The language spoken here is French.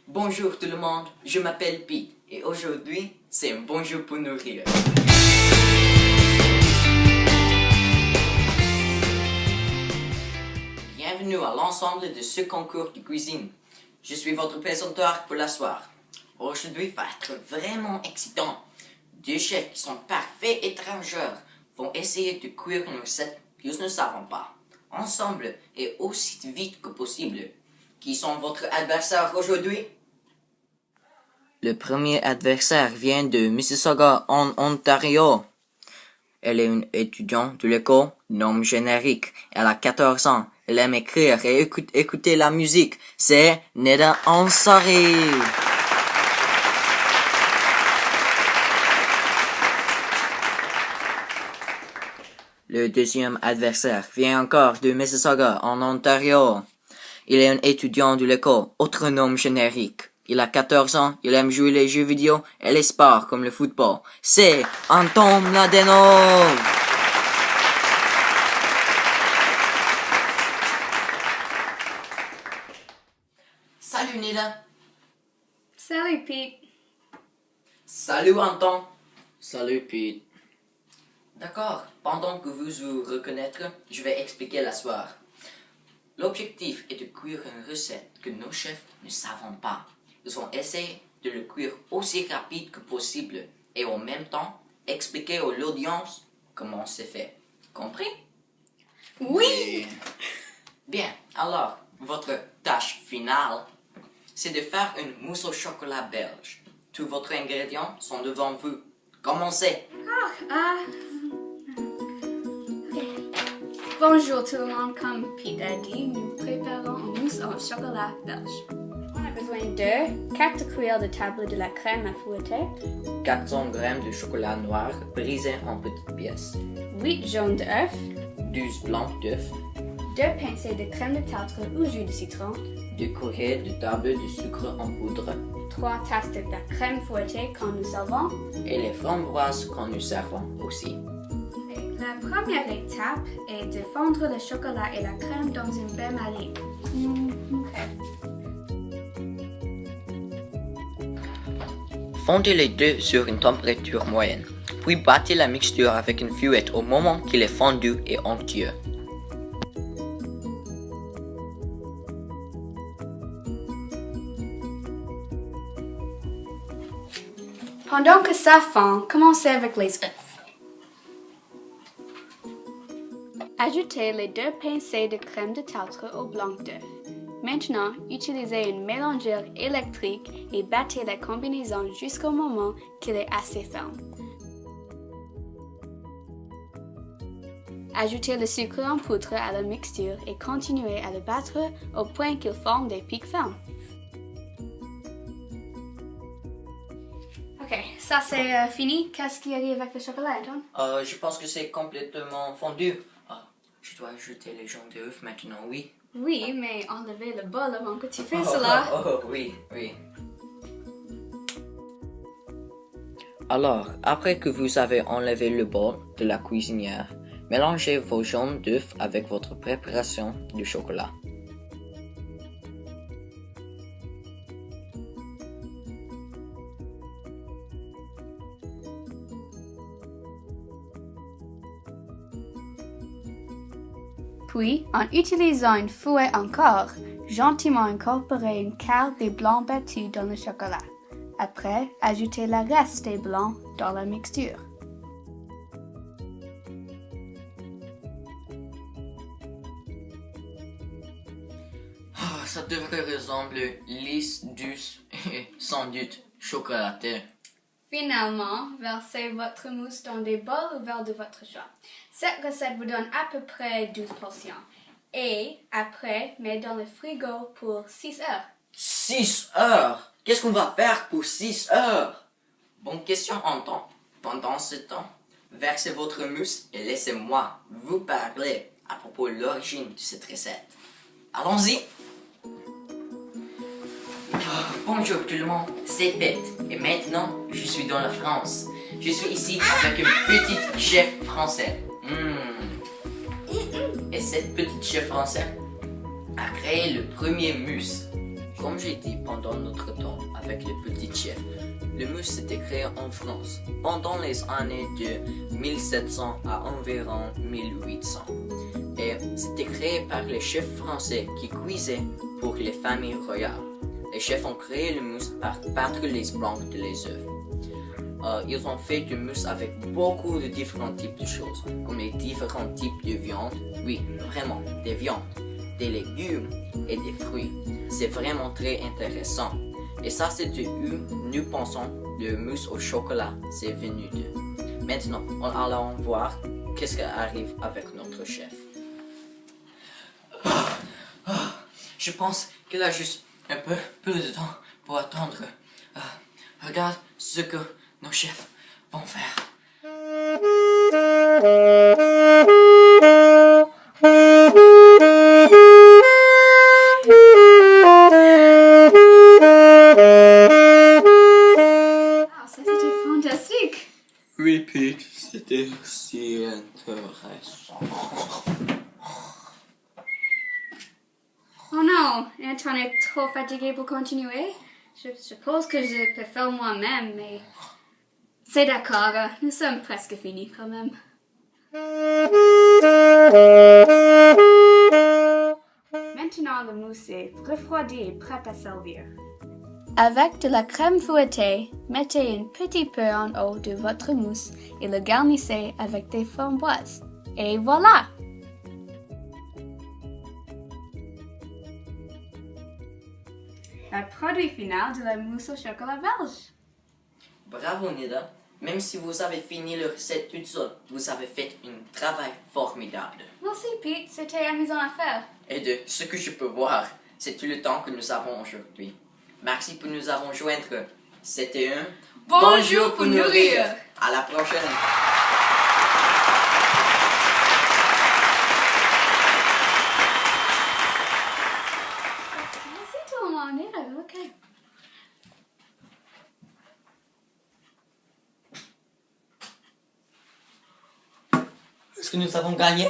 Bonjour tout le monde, je m'appelle Pete et aujourd'hui, c'est un bonjour pour nourrir. Bienvenue à l'ensemble de ce concours de cuisine. Je suis votre présentateur pour la soirée. Aujourd'hui va être vraiment excitant. Deux chefs qui sont parfaits étrangers vont essayer de cuire une recette que nous ne savons pas, ensemble et aussi vite que possible. Qui sont votre adversaire aujourd'hui? Le premier adversaire vient de Mississauga en Ontario. Elle est une étudiante de l'école Norme Générique. Elle a 14 ans. Elle aime écrire et écouter la musique. C'est Neda Ansari. Le deuxième adversaire vient encore de Mississauga en Ontario. Il est un étudiant de l'école Autre Norme Générique. Il a 14 ans, il aime jouer les jeux vidéo et les sports comme le football. C'est Anton Mladenov. Salut Nida. Salut Pete. Salut Anton. Salut Pete. D'accord, pendant que vous vous reconnaîtrez, je vais expliquer la soirée. L'objectif est de cuire une recette que nos chefs ne savent pas. Ils vont essayer de le cuire aussi rapide que possible et en même temps expliquer à l'audience comment c'est fait. Compris? Oui! Bien, alors, votre tâche finale, c'est de faire une mousse au chocolat belge. Tous vos ingrédients sont devant vous. Commencez! Bonjour tout le monde, comme Pete a dit, nous préparons une mousse au chocolat belge. On a besoin de 4 cuillères de table de la crème à fouetter, 400 g de chocolat noir brisé en petites pièces, 8 jaunes d'œufs, 12 blancs d'œufs, 2 pincées de crème de tartre ou jus de citron, 2 cuillères de table de sucre en poudre 3 tasses de la crème fouettée quand nous servons. et les framboises quand nous servons aussi. La première étape est de fondre le chocolat et la crème dans une baie maline. Fondez les deux sur une température moyenne, puis battez la mixture avec une fouette au moment qu'il est fondu et onctueux. Pendant que ça fond, commencez avec les œufs. Ajoutez les 2 pincées de crème de tartre au blanc d'œuf. Maintenant, utilisez une mélangeur électrique et battez la combinaison jusqu'au moment qu'il est assez ferme. Ajoutez le sucre en poudre à la mixture et continuez à le battre au point qu'il forme des pics fermes. Ok, ça c'est fini. Qu'est-ce qui arrive avec le chocolat, Anton? Je pense que c'est complètement fondu. Je dois ajouter les jaunes d'œufs maintenant, oui. Oui, mais enlevez le bol avant que tu fais cela. Oui. Alors, après que vous avez enlevé le bol de la cuisinière, mélangez vos jaunes d'œufs avec votre préparation de chocolat. Puis, en utilisant une fouet encore, gentiment incorporez une quart des blancs battus dans le chocolat. Après, ajoutez le reste des blancs dans la mixture. Ça devrait ressembler lisse, douce et sans doute chocolatée. Finalement, versez votre mousse dans des bols ou verres de votre choix. Cette recette vous donne à peu près 12 portions. Et après, mettez dans le frigo pour 6 heures. 6 heures? Qu'est-ce qu'on va faire pour 6 heures? Bonne question, Anton. Pendant ce temps, versez votre mousse et laissez-moi vous parler à propos de l'origine de cette recette. Allons-y! Bonjour tout le monde, c'est Pete et maintenant je suis dans la France. Je suis ici avec une petite chef française. Et cette petite chef française a créé le premier mousse. Je Comme j'ai dit pendant notre temps avec le petit chef, le mousse s'était créé en France pendant les années de 1700 à environ 1800. Et c'était créé par les chefs français qui cuisaient pour les familles royales. Les chefs ont créé le mousse par battre les blancs de les œufs. Ils ont fait du mousse avec beaucoup de différents types de choses, comme les différents types de viande. Oui, vraiment, des viandes, des légumes et des fruits. C'est vraiment très intéressant. Et ça, c'est de où nous pensons le mousse au chocolat. C'est venu de. Maintenant, allons voir qu'est-ce qui arrive avec notre chef. Je pense qu'il a juste un peu plus de temps pour attendre. Regarde ce que nos chefs vont faire. Ah, ça c'était fantastique. Oui, Pete, c'était si intéressant. Oh non, Antoine est trop fatigué pour continuer. Je suppose que je peux faire moi-même, mais... C'est d'accord, nous sommes presque finis quand même. Maintenant, le mousse est refroidi et prêt à servir. Avec de la crème fouettée, mettez un petit peu en haut de votre mousse et le garnissez avec des framboises. Et voilà! Le produit final de la mousse au chocolat belge. Bravo, Nida. Même si vous avez fini la recette toute seule, vous avez fait un travail formidable. Merci, Pete. C'était amusant à faire. Et de ce que je peux voir, c'est tout le temps que nous avons aujourd'hui. Merci pour nous avoir joindre. C'était un Bonjour pour nourrir. À la prochaine. Merci tout le monde. OK. Est-ce que nous avons gagné?